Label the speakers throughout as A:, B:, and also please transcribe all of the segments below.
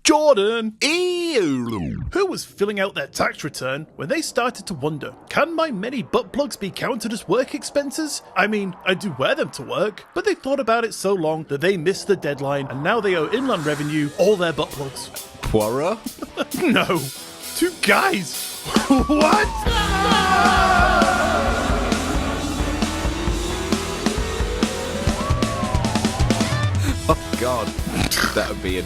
A: Jordan,
B: Ew.
A: who was filling out their tax return when they started to wonder, can my many butt plugs be counted as work expenses? I mean, I do wear them to work, but they thought about it so long that they missed the deadline and now they owe Inland Revenue all their butt plugs.
B: Poirot?
A: No, 2 guys. What?
B: Oh, God. That would be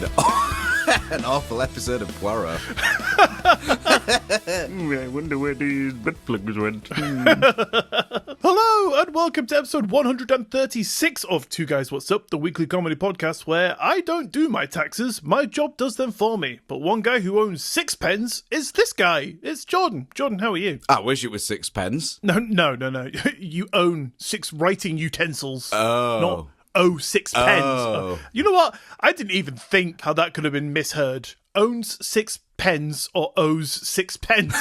B: an awful episode of Poirot.
A: I wonder where these butt plugs went. Hello, and welcome to episode 136 of Two Guys What's Up, the weekly comedy podcast where I don't do my taxes, my job does them for me. But one guy who owns 6 pens is this guy. It's Jordan. Jordan, how are you?
B: I wish it was 6 pence.
A: No. You own 6 writing utensils.
B: Oh.
A: Not 6 pens.
B: Oh.
A: You know what? I didn't even think how that could have been misheard. Owns 6 pens or owes 6 pence.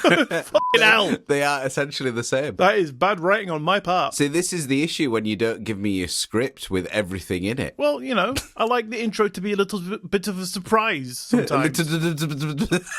A: Fucking hell.
B: They are essentially the same.
A: That is bad writing on my part.
B: See, this is the issue when you don't give me a script with everything in it.
A: Well, you know, I like the intro to be a little bit of a surprise sometimes.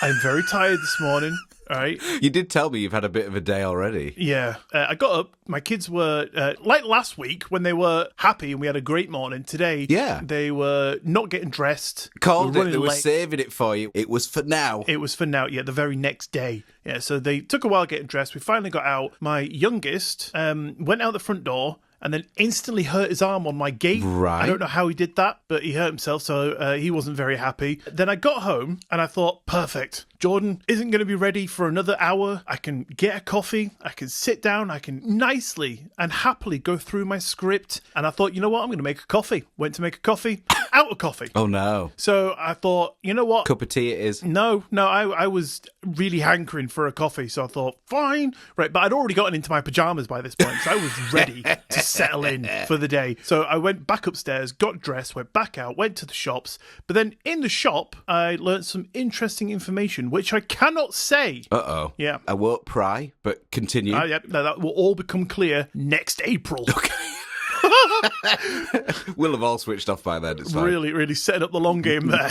A: I'm very tired this morning. All right.
B: You did tell me you've had a bit of a day already.
A: Yeah. I got up. My kids were, like last week, when they were happy and we had a great morning. Today,
B: Yeah.
A: they were not getting dressed.
B: Called it. They were
A: late.
B: saving it for you. It was for now.
A: It was for now, yeah, the very next day. Yeah, so they took a while getting dressed. We finally got out. My youngest went out the front door and then instantly hurt his arm on my gate.
B: Right.
A: I don't know how he did that, but he hurt himself, so he wasn't very happy. Then I got home and I thought, perfect. Jordan isn't going to be ready for another hour. I can get a coffee. I can sit down. I can nicely and happily go through my script. And I thought, you know what? I'm going to make a coffee. Went to make a coffee. Out of coffee.
B: Oh, no.
A: So I thought, you know what?
B: Cup of tea it is.
A: No, I was really hankering for a coffee, so I thought, fine. Right, but I'd already gotten into my pajamas by this point, so I was ready to settle in for the day. So I went back upstairs, got dressed, went back out, went to the shops. But then in the shop, I learnt some interesting information, which I cannot say.
B: Uh-oh.
A: Yeah.
B: I won't pry, but continue.
A: Yeah, that will all become clear next April.
B: Okay. We'll have all switched off by then. It's fine.
A: Really setting up the long game there.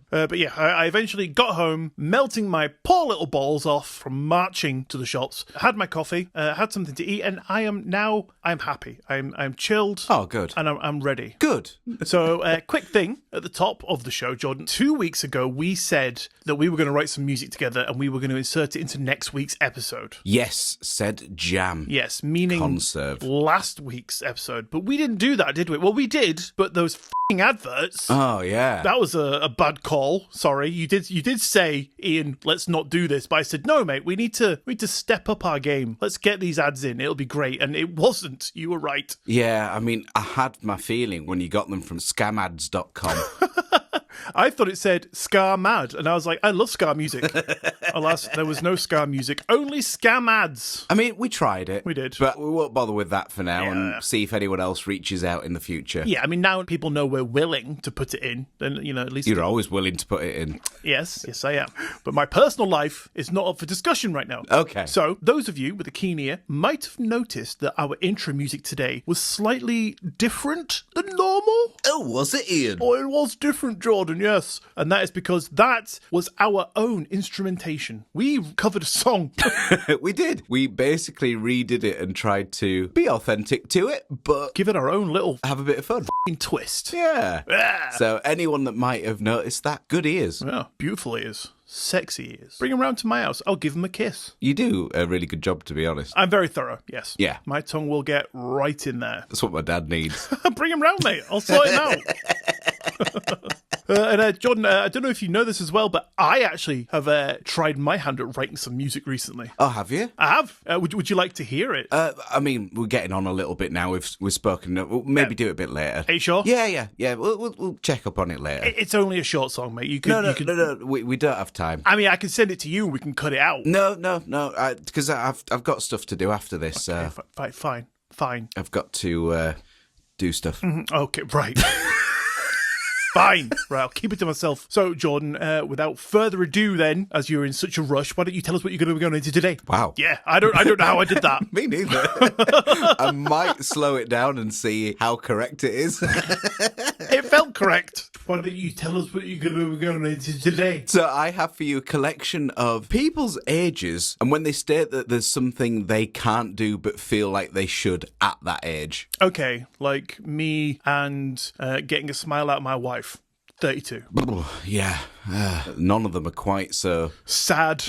A: But yeah, I eventually got home, melting my poor little balls off from marching to the shops. Had my coffee, had something to eat, and I'm happy. I'm chilled.
B: Oh, good.
A: And I'm ready.
B: Good.
A: So, quick thing at the top of the show, Jordan. 2 weeks ago, we said that we were going to write some music together and we were going to insert it into next week's episode.
B: Yes, said jam.
A: Yes, meaning
B: Conserve.
A: last week's episode. But we didn't do that, did we? Well, we did, but those f***ing adverts...
B: Oh, yeah.
A: That was a bad call. Sorry, you did say, Ian, let's not do this. But I said, no, mate, we need to step up our game. Let's get these ads in. It'll be great. And it wasn't. You were right.
B: Yeah, I mean, I had my feeling when you got them from scamads.com.
A: I thought it said Scar Mad, and I was like, I love Scar music. Alas, there was no Scar music, only scam ads.
B: I mean, we tried it.
A: We did.
B: But we won't bother with that for now
A: Yeah.
B: and see if anyone else reaches out in the future.
A: Yeah, I mean, now people know we're willing to put it in, then, you know, at least...
B: You're always willing to put it in.
A: Yes, I am. But my personal life is not up for discussion right now.
B: Okay.
A: So, those of you with a keen ear might have noticed that our intro music today was slightly different than normal.
B: Oh, was it, Ian?
A: Oh, it was different, Jordan, yes. And that is because that was our own instrumentation. We covered a song.
B: We did. We basically redid it and tried to be authentic to it, but
A: Give it our own little
B: have a bit of fun.
A: twist.
B: Yeah.
A: Yeah.
B: So anyone that might have noticed that, good ears.
A: Yeah, beautiful ears. Sexy ears. Bring them round to my house. I'll give them a kiss.
B: You do a really good job, to be honest.
A: I'm very thorough, yes.
B: Yeah.
A: My tongue will get right in there.
B: That's what my dad needs.
A: Bring him round, mate. I'll sort him out. Jordan, I don't know if you know this as well, but I actually have tried my hand at writing some music recently.
B: Oh, have you?
A: I have. Would you like to hear it?
B: I mean, we're getting on a little bit now. We've spoken. We'll maybe do it a bit later.
A: Are you sure?
B: Yeah. We'll check up on it later.
A: It's only a short song, mate. You can,
B: No. We don't have time.
A: I mean, I can send it to you and we can cut it out.
B: No. Because I've got stuff to do after this.
A: Okay, fine.
B: I've got to do stuff.
A: Okay, right. Fine. Right, I'll keep it to myself. So, Jordan, without further ado then, as you're in such a rush, why don't you tell us what you're going to be going into today?
B: Wow.
A: Yeah, I don't know how I did that.
B: Me neither. I might slow it down and see how correct it is.
A: It felt correct. Why don't you tell us what you're going to be going into today?
B: So I have for you a collection of people's ages and when they state that there's something they can't do but feel like they should at that age.
A: Okay, like me and getting a smile out of my wife. 32.
B: Yeah, none of them are quite so...
A: Sad.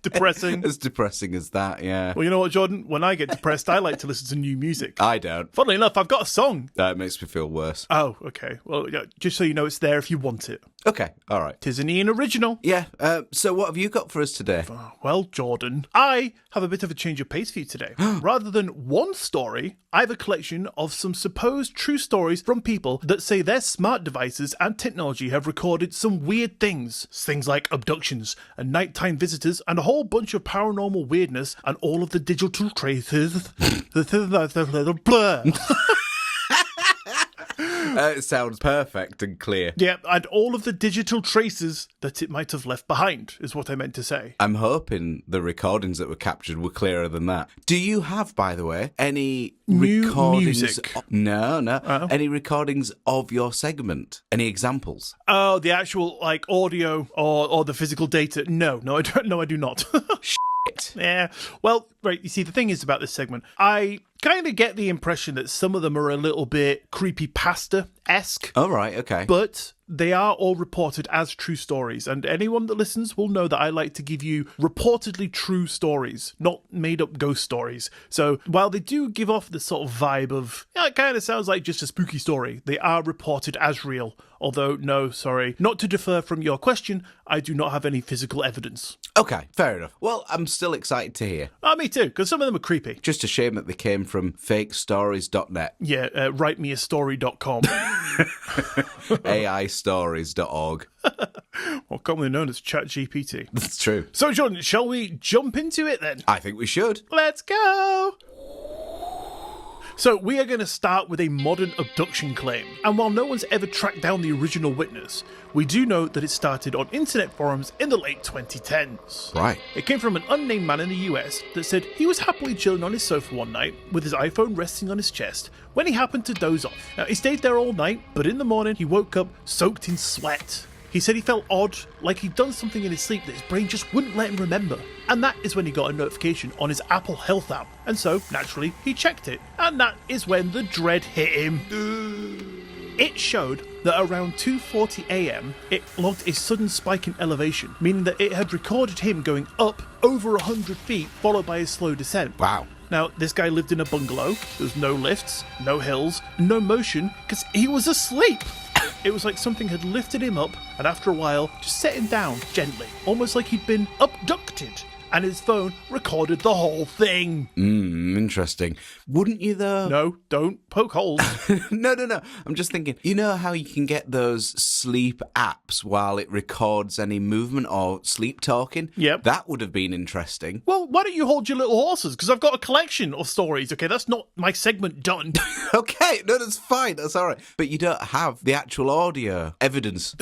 A: Depressing.
B: As depressing as that, yeah.
A: Well, you know what, Jordan? When I get depressed, I like to listen to new music.
B: I don't.
A: Funnily enough, I've got a song.
B: That makes me feel worse.
A: Oh, okay. Well, yeah, just so you know, it's there if you want it.
B: Okay, all right.
A: 'Tis an Iain original.
B: Yeah, so what have you got for us today?
A: Well, Jordan, I have a bit of a change of pace for you today. Rather than one story, I have a collection of some supposed true stories from people that say their smart devices and technology have recorded some weird things. Things like abductions and nighttime visitors and a whole bunch of paranormal weirdness and all of the digital traces. Blur.
B: It sounds perfect and clear.
A: Yeah, and all of the digital traces that it might have left behind, is what I meant to say.
B: I'm hoping the recordings that were captured were clearer than that. Do you have, by the way, any
A: New
B: recordings?
A: music?
B: No.
A: Oh.
B: Any recordings of your segment? Any examples?
A: Oh, the actual, like, audio or the physical data? No, I don't. No, I do not.
B: Shit.
A: Yeah. Well, right, you see, the thing is about this segment, I kind of get the impression that some of them are a little bit creepypasta-esque.
B: All right, okay.
A: But they are all reported as true stories, and anyone that listens will know that I like to give you reportedly true stories, not made-up ghost stories. So while they do give off the sort of vibe of, yeah, it kind of sounds like just a spooky story, they are reported as real. Although, no, sorry, not to defer from your question, I do not have any physical evidence.
B: Okay, fair enough. Well, I'm still excited to hear.
A: Oh, me too, because some of them are creepy.
B: Just a shame that they came from fakestories.net.
A: Yeah, writemeastory.com.
B: AIstories.org.
A: Or commonly known as ChatGPT.
B: That's true.
A: So, Jordan, shall we jump into it then?
B: I think we should.
A: Let's go! So, we are going to start with a modern abduction claim. And while no one's ever tracked down the original witness, we do know that it started on internet forums in the late 2010s.
B: Right.
A: It came from an unnamed man in the US that said he was happily chilling on his sofa one night with his iPhone resting on his chest when he happened to doze off. Now, he stayed there all night, but in the morning he woke up soaked in sweat. He said he felt odd, like he'd done something in his sleep that his brain just wouldn't let him remember. And that is when he got a notification on his Apple Health app. And so, naturally, he checked it. And that is when the dread hit him. It showed that around 2:40 a.m, it logged a sudden spike in elevation, meaning that it had recorded him going up over 100 feet, followed by a slow descent.
B: Wow.
A: Now, this guy lived in a bungalow. There was no lifts, no hills, no motion, because he was asleep. It was like something had lifted him up, and after a while, just set him down gently, almost like he'd been abducted. And his phone recorded the whole thing.
B: Interesting. Wouldn't you, though?
A: No, don't poke holes.
B: No. I'm just thinking, you know how you can get those sleep apps while it records any movement or sleep talking?
A: Yep.
B: That would have been interesting.
A: Well, why don't you hold your little horses? Because I've got a collection of stories, okay? That's not my segment done.
B: Okay, no, that's fine. That's all right. But you don't have the actual audio evidence.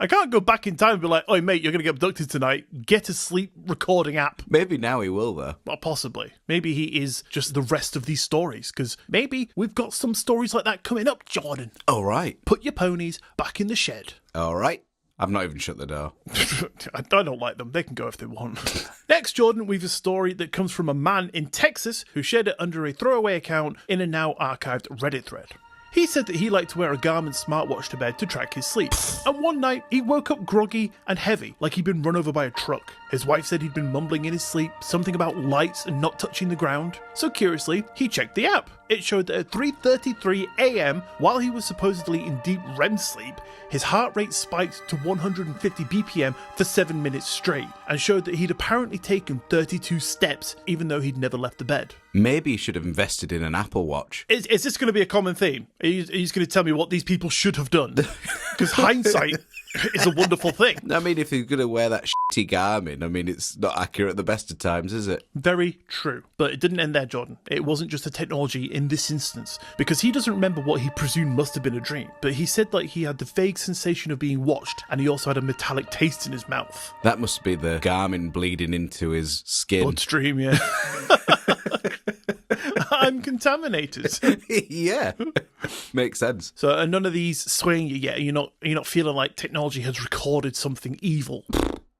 A: I can't go back in time and be like, "Oi, mate, you're going to get abducted tonight. Get a sleep recording app."
B: Maybe now he will, though.
A: Well, possibly. Maybe he is just the rest of these stories, because maybe we've got some stories like that coming up, Jordan.
B: All right.
A: Put your ponies back in the shed.
B: All right. I've not even shut the door.
A: I don't like them. They can go if they want. Next, Jordan, we've a story that comes from a man in Texas who shared it under a throwaway account in a now archived Reddit thread. He said that he liked to wear a Garmin smartwatch to bed to track his sleep. And one night, he woke up groggy and heavy, like he'd been run over by a truck. His wife said he'd been mumbling in his sleep, something about lights and not touching the ground. So curiously, he checked the app. It showed that at 3:33 a.m, while he was supposedly in deep REM sleep, his heart rate spiked to 150 BPM for 7 minutes straight, and showed that he'd apparently taken 32 steps, even though he'd never left the bed.
B: Maybe he should have invested in an Apple Watch.
A: Is this going to be a common theme? Are you going to tell me what these people should have done? Because hindsight is a wonderful thing.
B: I mean, if he's going to wear that shitty Garmin, I mean, it's not accurate at the best of times, is it?
A: Very true. But it didn't end there, Jordan. It wasn't just the technology in this instance, because he doesn't remember what he presumed must have been a dream. But he said that he had the vague sensation of being watched, and he also had a metallic taste in his mouth.
B: That must be the Garmin bleeding into his skin.
A: Bloodstream, yeah. I'm contaminated.
B: Yeah. Makes sense.
A: So none of these swaying you yet. You're not feeling like technology has recorded something evil.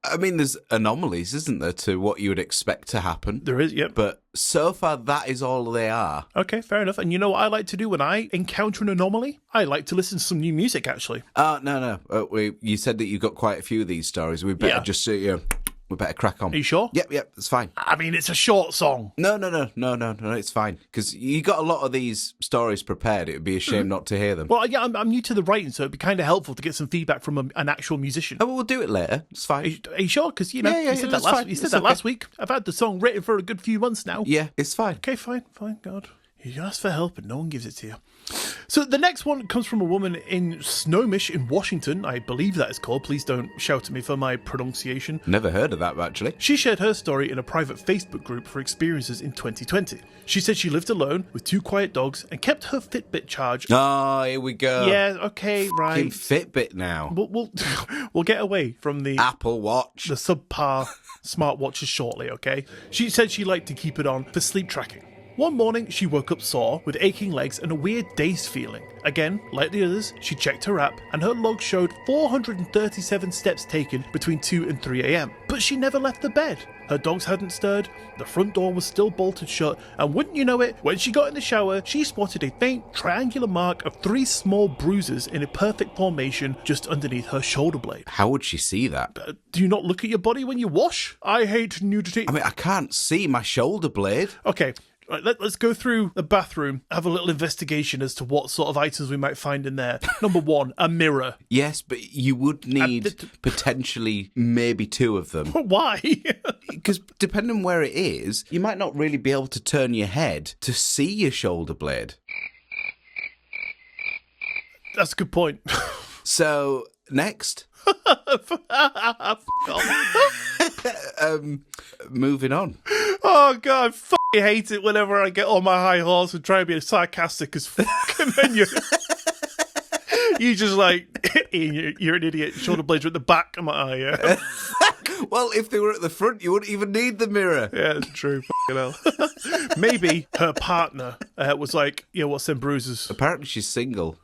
B: I mean, there's anomalies, isn't there, to what you would expect to happen?
A: There is, yep.
B: But so far, that is all they are.
A: Okay, fair enough. And you know what I like to do when I encounter an anomaly? I like to listen to some new music, actually.
B: No. You said that you got quite a few of these stories. We better just we better crack on.
A: Are you sure?
B: Yep, it's fine.
A: I mean, it's a short song.
B: No, it's fine. Because you got a lot of these stories prepared. It would be a shame not to hear them.
A: Well, yeah, I'm new to the writing, so it'd be kind of helpful to get some feedback from an actual musician.
B: Oh, well, we'll do it later. It's fine.
A: Are you sure? Because, you said that last week. I've had the song written for a good few months now.
B: Yeah, it's fine.
A: Okay, fine, God. You ask for help and no one gives it to you. So the next one comes from a woman in Snohomish in Washington. I believe that is called. Please don't shout at me for my pronunciation.
B: Never heard of that, actually.
A: She shared her story in a private Facebook group for experiences in 2020. She said she lived alone with 2 quiet dogs and kept her Fitbit charged.
B: Oh, here we go.
A: Yeah, okay, right.
B: Fitbit now.
A: We'll get away from the
B: Apple Watch.
A: The subpar smartwatches shortly, okay? She said she liked to keep it on for sleep tracking. One morning, she woke up sore with aching legs and a weird dazed feeling. Again, like the others, she checked her app and her log showed 437 steps taken between 2 and 3 a.m. But she never left the bed. Her dogs hadn't stirred, the front door was still bolted shut, and wouldn't you know it, when she got in the shower, she spotted a faint triangular mark of 3 small bruises in a perfect formation just underneath her shoulder blade.
B: How would she see that?
A: Do you not look at your body when you wash? I hate nudity.
B: I mean, I can't see my shoulder blade.
A: Okay. Right, let's go through the bathroom, have a little investigation as to what sort of items we might find in there. Number 1, a mirror.
B: Yes, but you would need potentially maybe 2 of them.
A: Why?
B: Because depending on where it is, you might not really be able to turn your head to see your shoulder blade.
A: That's a good point.
B: So, next. Moving on.
A: Oh, God, I hate it whenever I get on my high horse and try and be sarcastic as fuck, and then you just like, Ian, you're an idiot. Shoulder blades are at the back. I'm like, oh, yeah.
B: Well, if they were at the front, you wouldn't even need the mirror.
A: Yeah, it's true. Fucking hell. Maybe her partner was like, what's them bruises?
B: Apparently she's single.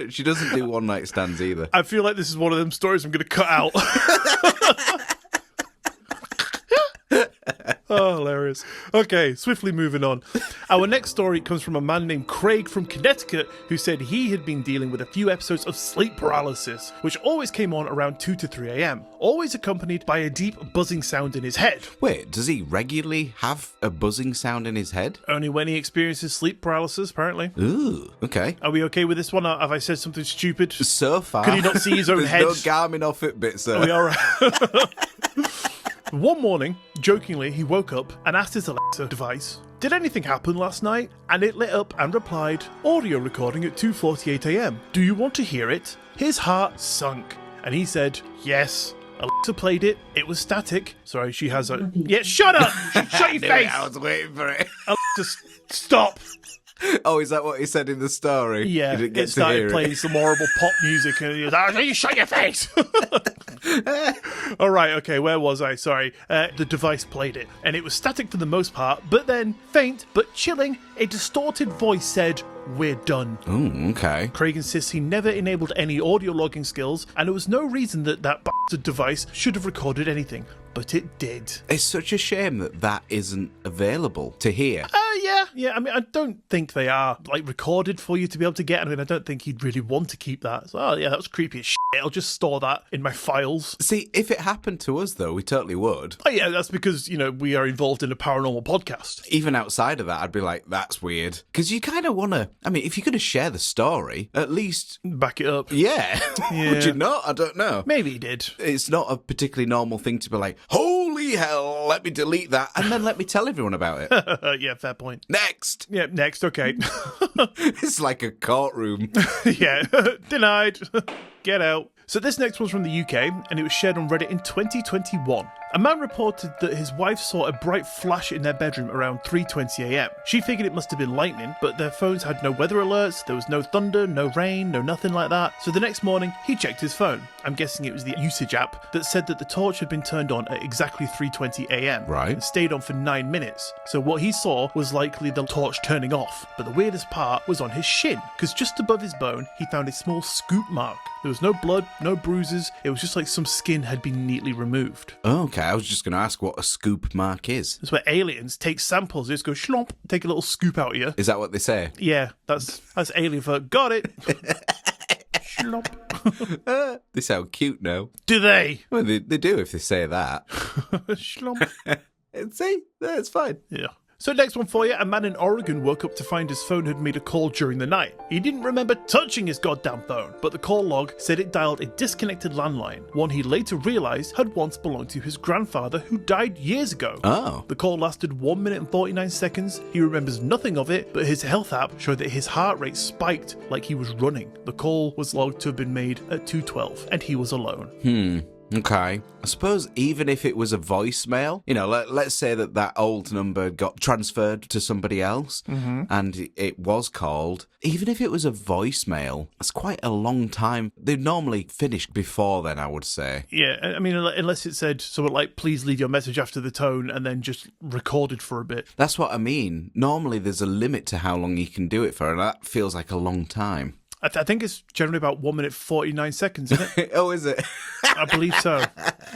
B: She doesn't do one-night stands either.
A: I feel like this is one of them stories I'm going to cut out. Oh, hilarious. Okay, swiftly moving on. Our next story comes from a man named Craig from Connecticut who said he had been dealing with a few episodes of sleep paralysis, which always came on around 2 to 3 a.m., always accompanied by a deep buzzing sound in his head.
B: Wait, does he regularly have a buzzing sound in his head?
A: Only when he experiences sleep paralysis, apparently.
B: Ooh, okay.
A: Are we okay with this one? Have I said something stupid?
B: So far.
A: Could he not see his own head?
B: There's no Garmin or Fitbit, sir.
A: Are we all right? One morning, jokingly, he woke up and asked his Alexa device, "Did anything happen last night?" And it lit up and replied, "Audio recording at 2:48 a.m. Do you want to hear it?" His heart sunk, and he said, "Yes." Alexa played it. It was static. Sorry, she has a... Yeah, shut up! Shut your face!
B: I was waiting for it.
A: Alexa, stop!
B: Oh, is that what he said in the story?
A: Yeah, it started playing some horrible pop music and he was like, "You shut your face!" All right, okay, where was I? Sorry. The device played it, and it was static for the most part, but then, faint but chilling, a distorted voice said, "We're done."
B: Oh, okay.
A: Craig insists he never enabled any audio logging skills, and there was no reason that bastard device should have recorded anything, but it did.
B: It's such a shame that isn't available to hear.
A: Yeah. I mean, I don't think they are like recorded for you to be able to get. I mean, I don't think he'd really want to keep that. So, that was creepy as shit. I'll just store that in my files.
B: See, if it happened to us, though, we totally would.
A: Oh, yeah, that's because, we are involved in a paranormal podcast.
B: Even outside of that, I'd be like, that's weird. Because you kind of want to, I mean, if you're going to share the story, at least...
A: back it up.
B: Yeah. Would you not? I don't know.
A: Maybe he did.
B: It's not a particularly normal thing to be like, holy hell, let me delete that, and then let me tell everyone about it.
A: Yeah, fair point.
B: Next.
A: Yeah, next, okay.
B: It's like a courtroom.
A: Yeah, denied. Get out. So this next one's from the UK, and it was shared on Reddit in 2021. A man reported that his wife saw a bright flash in their bedroom around 3:20 a.m. She figured it must have been lightning, but their phones had no weather alerts, there was no thunder, no rain, no nothing like that. So the next morning, he checked his phone. I'm guessing it was the usage app, that said that the torch had been turned on at exactly 3:20 a.m.
B: Right.
A: and stayed on for 9 minutes. So what he saw was likely the torch turning off. But the weirdest part was on his shin, because just above his bone, he found a small scoop mark. There was no blood, no bruises. It was just like some skin had been neatly removed.
B: Okay, I was just going to ask what a scoop mark is.
A: That's where aliens take samples. They just go schlomp, take a little scoop out of you.
B: Is that what they say?
A: Yeah, that's alien for got it. Schlomp.
B: They sound cute now.
A: Do they?
B: Well, they do if they say that.
A: Schlomp.
B: See, that's fine.
A: Yeah. So next one for you, a man in Oregon woke up to find his phone had made a call during the night. He didn't remember touching his goddamn phone, but the call log said it dialed a disconnected landline, one he later realised had once belonged to his grandfather who died years ago.
B: Oh.
A: The call lasted 1 minute and 49 seconds. He remembers nothing of it, but his health app showed that his heart rate spiked like he was running. The call was logged to have been made at 2:12, and he was alone.
B: Okay. I suppose even if it was a voicemail, let's say that old number got transferred to somebody else and it was called, even if it was a voicemail, that's quite a long time. They'd normally finish before then, I would say.
A: Yeah, I mean, unless it said something like, please leave your message after the tone, and then just recorded for a bit.
B: That's what I mean. Normally there's a limit to how long you can do it for, and that feels like a long time.
A: I think it's generally about 1 minute 49 seconds, isn't it?
B: Oh, is it?
A: I believe so.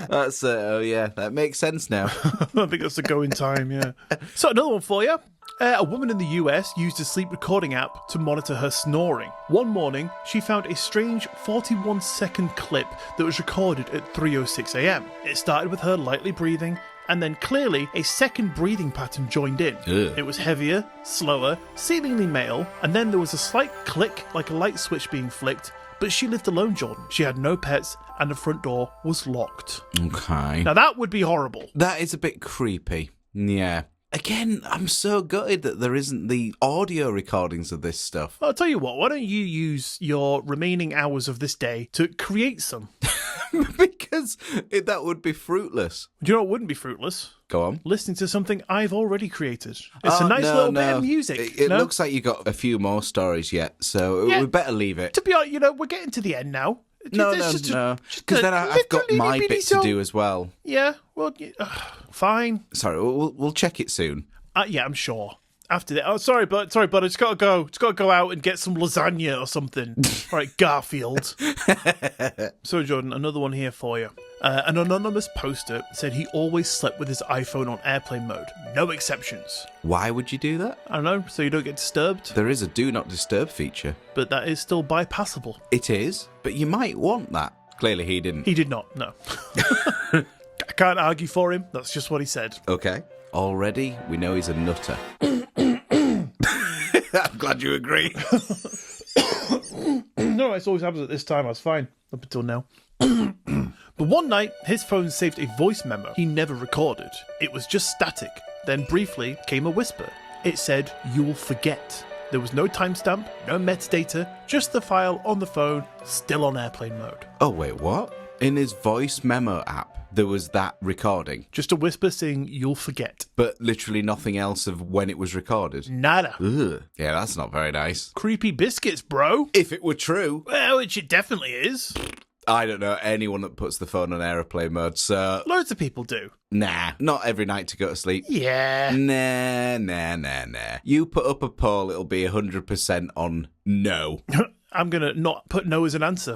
B: That's oh yeah, that makes sense now.
A: I think that's the going time, yeah. So another one for you. A woman in the US used a sleep recording app to monitor her snoring. One morning, she found a strange 41-second clip that was recorded at 3:06 a.m. It started with her lightly breathing, and then clearly a second breathing pattern joined in.
B: Ugh.
A: It was heavier, slower, seemingly male, and then there was a slight click like a light switch being flicked, but she lived alone, Jordan. She had no pets, and the front door was locked.
B: Okay.
A: Now that would be horrible.
B: That is a bit creepy. Yeah. Again, I'm so gutted that there isn't the audio recordings of this stuff.
A: I'll tell you what, why don't you use your remaining hours of this day to create some?
B: Because that would be fruitless.
A: Do you know what wouldn't be fruitless?
B: Go on.
A: Listening to something I've already created. It's a nice little bit of music.
B: It looks like you got a few more stories yet, so we better leave it.
A: To be honest, we're getting to the end now.
B: No. Because then I've got my bit to do as well.
A: Yeah, well, fine.
B: Sorry, we'll check it soon.
A: Yeah, I'm sure. After that, sorry, but I just gotta go. Just gotta go out and get some lasagna or something. All right, Garfield. So, Jordan, another one here for you. An anonymous poster said he always slept with his iPhone on airplane mode. No exceptions.
B: Why would you do that?
A: I don't know, so you don't get disturbed.
B: There is a do not disturb feature.
A: But that is still bypassable.
B: It is, but you might want that. Clearly he didn't.
A: He did not, no. I can't argue for him. That's just what he said.
B: Okay. Already, we know he's a nutter. I'm glad you agree.
A: No, it always happens at this time. I was fine up until now. But one night, his phone saved a voice memo he never recorded. It was just static. Then briefly came a whisper. It said, "You'll forget." There was no timestamp, no metadata, just the file on the phone, still on airplane mode.
B: Oh, wait, what? In his voice memo app, there was that recording?
A: Just a whisper saying, "You'll forget."
B: But literally nothing else of when it was recorded?
A: Nada.
B: Ugh. Yeah, that's not very nice.
A: Creepy biscuits, bro.
B: If it were true.
A: Well, which it definitely is.
B: I don't know anyone that puts the phone on aeroplane mode, so...
A: Loads of people do.
B: Nah, not every night to go to sleep.
A: Yeah.
B: Nah. You put up a poll, it'll be 100% on no.
A: I'm going to not put no as an answer.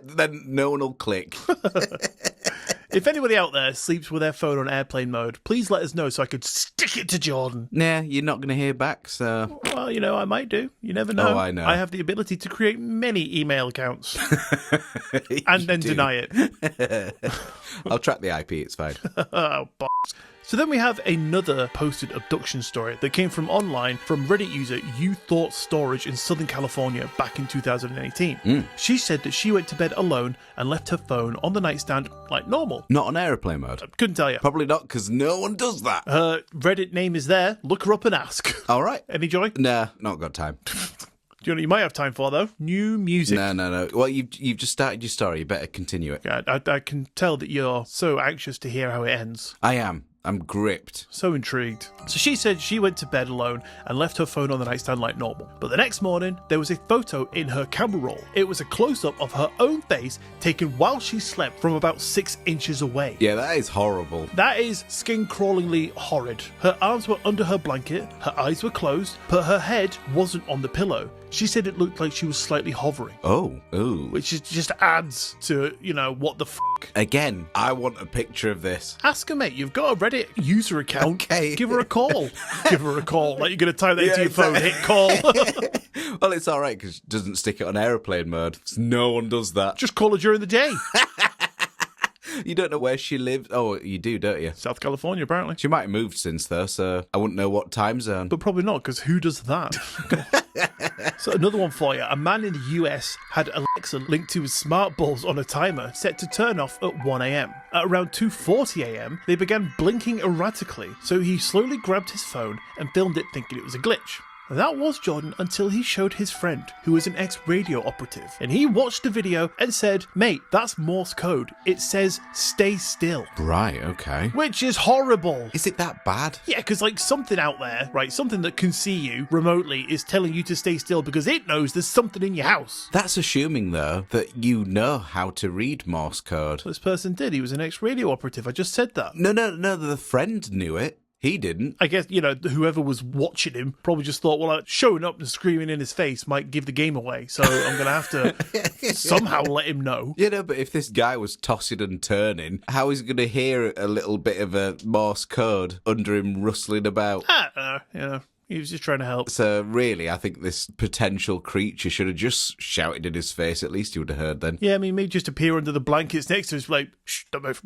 B: Then no one will click.
A: If anybody out there sleeps with their phone on airplane mode, please let us know so I could stick it to Jordan.
B: Nah, you're not going to hear back, so...
A: Well, I might do. You never know.
B: Oh, I know.
A: I have the ability to create many email accounts. And then deny it.
B: I'll track the IP, it's fine.
A: Oh, box. So then we have another posted abduction story that came from online from Reddit user You Thought Storage in Southern California back in 2018. She said that she went to bed alone and left her phone on the nightstand like normal.
B: Not on aeroplane mode?
A: Couldn't tell you.
B: Probably not, because no one does that.
A: Her Reddit name is there. Look her up and ask.
B: All right.
A: Any joy?
B: Nah, not got time.
A: Do you know what you might have time for, though? New music.
B: No. Well, you've just started your story. You better continue it.
A: I can tell that you're so anxious to hear how it ends.
B: I am. I'm gripped.
A: So intrigued. So she said she went to bed alone and left her phone on the nightstand like normal. But the next morning, there was a photo in her camera roll. It was a close-up of her own face taken while she slept from about 6 inches away.
B: Yeah, that is horrible.
A: That is skin-crawlingly horrid. Her arms were under her blanket, her eyes were closed, but her head wasn't on the pillow. She said it looked like she was slightly hovering.
B: Oh, ooh.
A: Which just adds to, what the f***.
B: Again, I want a picture of this.
A: Ask her, mate. You've got a Reddit user account.
B: Okay.
A: Give her a call. Give her a call. Like you're going to type that into your phone, hit call.
B: Well, it's all right because it doesn't stick it on aeroplane mode. No one does that.
A: Just call her during the day.
B: You don't know where she lived. Oh, you do, don't you?
A: South California, apparently.
B: She might have moved since, though, so I wouldn't know what time zone.
A: But probably not, because who does that? So another one for you. A man in the US had Alexa linked to his smart bulbs on a timer set to turn off at 1 a.m. At around 2:40 a.m., they began blinking erratically, so he slowly grabbed his phone and filmed it thinking it was a glitch. That was Jordan until he showed his friend, who was an ex-radio operative, and he watched the video and said, "Mate, that's Morse code. It says stay still."
B: Right, okay.
A: Which is horrible.
B: Is it that bad?
A: Yeah, because something out there, right, something that can see you remotely is telling you to stay still because it knows there's something in your house.
B: That's assuming, though, that you know how to read Morse code.
A: This person did. He was an ex-radio operative. I just said that.
B: No, the friend knew it. He didn't.
A: I guess, whoever was watching him probably just thought, well, showing up and screaming in his face might give the game away, so I'm going to have to somehow let him know.
B: But if this guy was tossing and turning, how is he going to hear a little bit of a Morse code under him rustling about?
A: I don't know, he was just trying to help.
B: So really, I think this potential creature should have just shouted in his face. At least he would have heard then.
A: Yeah, I mean, maybe just appear under the blankets next to us, like, shh, don't move.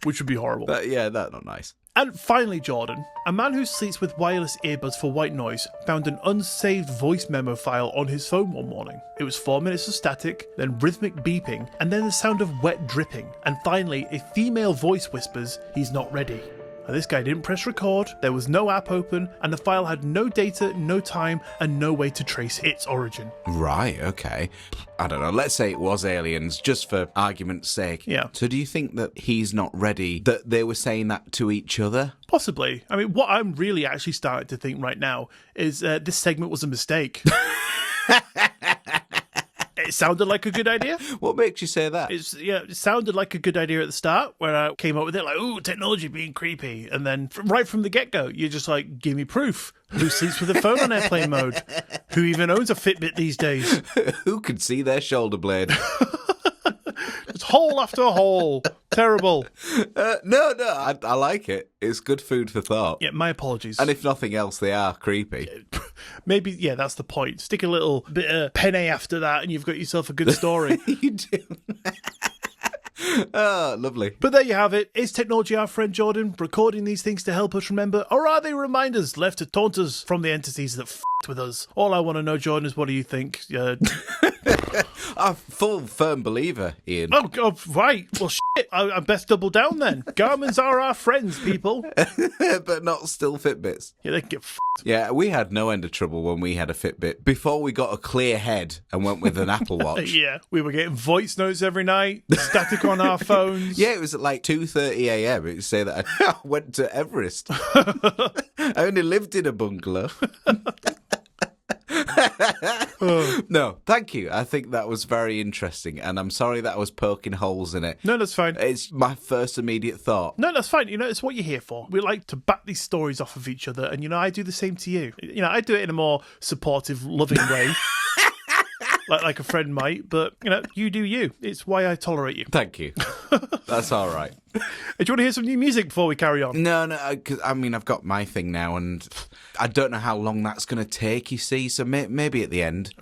A: Which would be horrible.
B: That's not nice.
A: And finally, Jordan, a man who sleeps with wireless earbuds for white noise found an unsaved voice memo file on his phone one morning. It was 4 minutes of static, then rhythmic beeping, and then the sound of wet dripping. And finally, a female voice whispers, "He's not ready." Now, this guy didn't press record, there was no app open, and the file had no data, no time, and no way to trace its origin.
B: Right, okay. I don't know, let's say it was aliens, just for argument's sake.
A: Yeah.
B: So do you think that he's not ready, that they were saying that to each other?
A: Possibly. I mean, what I'm really actually starting to think right now is this segment was a mistake. It sounded like a good idea.
B: What makes you say that?
A: It sounded like a good idea at the start when I came up with it, like, ooh, technology being creepy. And then right from the get-go, you're just like, give me proof. Who sleeps with a phone on airplane mode? Who even owns a Fitbit these days?
B: Who can see their shoulder blade?
A: It's hole after hole. Terrible.
B: No, I like it. It's good food for thought.
A: Yeah, my apologies.
B: And if nothing else, they are creepy.
A: Maybe, yeah, that's the point. Stick a little bit of penne after that and you've got yourself a good story.
B: You do. Oh, lovely.
A: But there you have it. Is technology our friend, Jordan, recording these things to help us remember? Or are they reminders left to taunt us from the entities that f***ed with us? All I want to know, Jordan, is what do you think?
B: I'm full firm believer, Ian.
A: Oh, God, right. Well, shit. I best double down then. Garmins are our friends, people.
B: But not still Fitbits.
A: Yeah, they can get f***ed.
B: Yeah, we had no end of trouble when we had a Fitbit. Before we got a clear head and went with an Apple Watch.
A: Yeah, we were getting voice notes every night, static on our phones.
B: Yeah, it was at like 2:30 a.m. It would say that I went to Everest. I only lived in a bungalow. No, thank you. I think that was very interesting, and I'm sorry that I was poking holes in it.
A: No, that's fine.
B: It's my first immediate thought.
A: No, that's fine. It's what you're here for. We like to back these stories off of each other, and, I do the same to you. I do it in a more supportive, loving way. like a friend might, but, you do you. It's why I tolerate you.
B: Thank you. That's all right.
A: Do you want to hear some new music before we carry on?
B: No, because, I've got my thing now, and I don't know how long that's going to take, you see, so maybe at the end.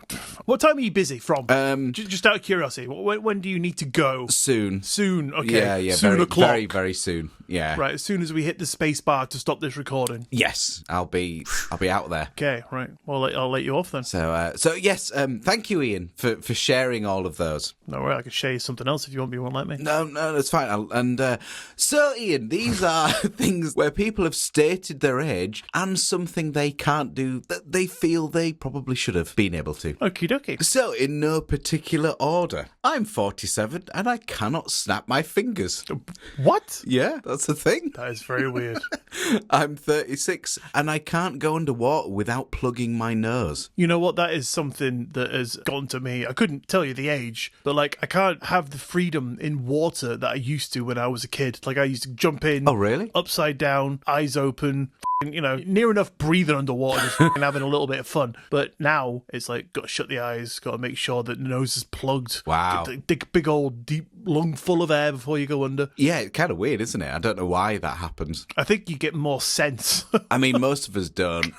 A: What time are you busy from? Just out of curiosity, when do you need to go?
B: Soon.
A: Soon, okay.
B: Yeah,
A: soon
B: very,
A: o'clock.
B: very, very soon, yeah.
A: Right, as soon as we hit the space bar to stop this recording.
B: Yes, I'll be out there.
A: Okay, right. Well, I'll let you off then.
B: So yes, thank you, Ian, for sharing all of those.
A: No, right, I can share you something else if you want, but you won't let me.
B: No, that's fine. So, Ian, these are things where people have stated their age and something they can't do that they feel they probably should have been able to.
A: Okie dokie.
B: So, in no particular order, I'm 47 and I cannot snap my fingers.
A: What?
B: Yeah, that's a thing.
A: That is very weird.
B: I'm 36 and I can't go underwater without plugging my nose.
A: You know what? That is something that has gotten to me. I couldn't tell you the age, but like I can't have the freedom in water that I used to when I was a kid. Like I used to jump in.
B: Oh, really?
A: Upside down, eyes open, near enough breathing underwater, just having a little bit of fun. But now it's like, got to shut the eyes, got to make sure that the nose is plugged.
B: Wow.
A: Get the big old deep lung full of air before you go under.
B: Yeah, it's kind of weird, isn't it? I don't know why that happens.
A: I think you get more sense.
B: I mean, most of us don't,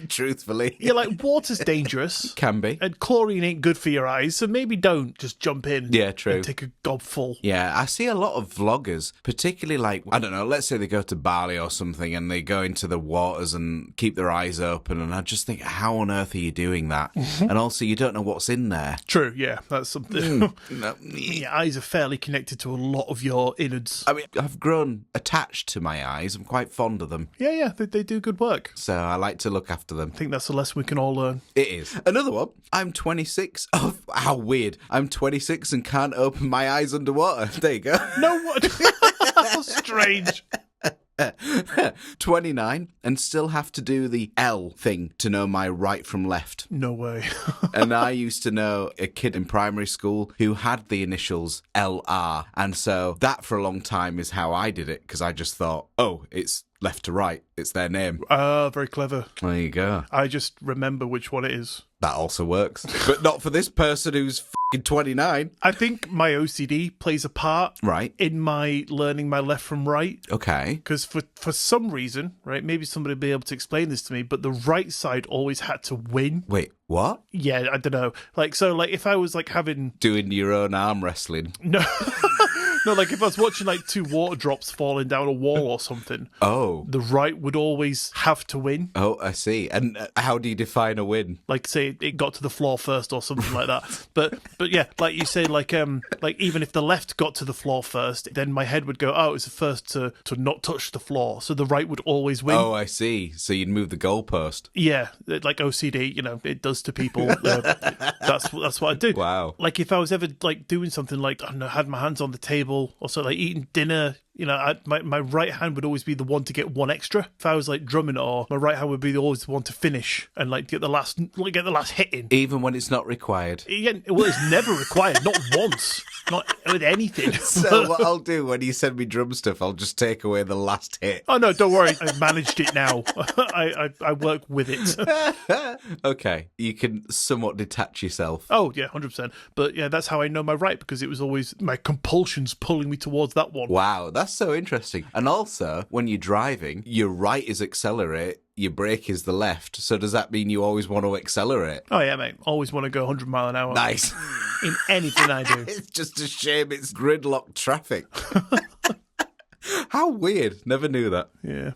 B: truthfully.
A: Yeah, like water's dangerous.
B: Can be.
A: And chlorine ain't good for your eyes, so maybe don't just jump in
B: Yeah, true.
A: and take a gobful.
B: Yeah, I see a lot of vloggers, particularly like, I don't know, let's say they go to Bali or something and they go into the waters and keep their eyes open, and I just think, how on earth are you doing that?
A: Mm-hmm.
B: And also, you don't know what's in there.
A: True, yeah, that's something.
B: No.
A: Your eyes are fairly connected to a lot of your innards.
B: I mean, I've grown attached to my eyes. I'm quite fond of them.
A: Yeah, they do good work.
B: So I like to look after them.
A: I think that's a lesson we can all learn.
B: It is. Another one. I'm 26. Oh, how weird. I'm 26 and can't open my eyes underwater. There you go.
A: No, what? How strange.
B: 29 and still have to do the L thing to know my right from left.
A: No way.
B: And I used to know a kid in primary school who had the initials LR. And so that for a long time is how I did it, because I just thought, oh, it's left to right. It's their name.
A: Very clever.
B: There you go.
A: I just remember which one it is.
B: That also works. But not for this person who's fucking 29.
A: I think my OCD plays a part
B: Right.
A: in my learning my left from right.
B: Okay.
A: Because for some reason, right, maybe somebody will be able to explain this to me, but the right side always had to win.
B: Wait, what?
A: Yeah, I don't know. Like, so, like, if I was, like, having...
B: Doing your own arm wrestling.
A: No... No, like if I was watching like two water drops falling down a wall or something,
B: Oh.
A: the right would always have to win.
B: Oh, I see. And how do you define a win?
A: Like say it got to the floor first or something like that. But yeah, like you say, like even if the left got to the floor first, then my head would go, oh, it was the first to not touch the floor, so the right would always win.
B: Oh, I see. So you'd move the goalpost.
A: Yeah, like OCD, it does to people. That's what I do.
B: Wow.
A: Like if I was ever like doing something like, I don't know, had my hands on the table, or so like eating dinner, my right hand would always be the one to get one extra. If I was like drumming, or my right hand would be always the one to finish and like get the last hit in.
B: Even when it's not required.
A: Yeah, well, it's never required, not once, not with anything.
B: So what I'll do when you send me drum stuff, I'll just take away the last hit.
A: Oh no, don't worry, I've managed it now. I work with it.
B: Okay, you can somewhat detach yourself.
A: Oh yeah, 100%. But yeah, that's how I know my right, because it was always my compulsions pulling me towards that one.
B: Wow, that's so interesting. And also, when you're driving, your right is accelerate, your brake is the left. So does that mean you always want to accelerate?
A: Oh yeah, mate. Always want to go 100 mile an hour.
B: Nice.
A: In anything I do.
B: It's just a shame it's gridlock traffic. How weird. Never knew that.
A: Yeah.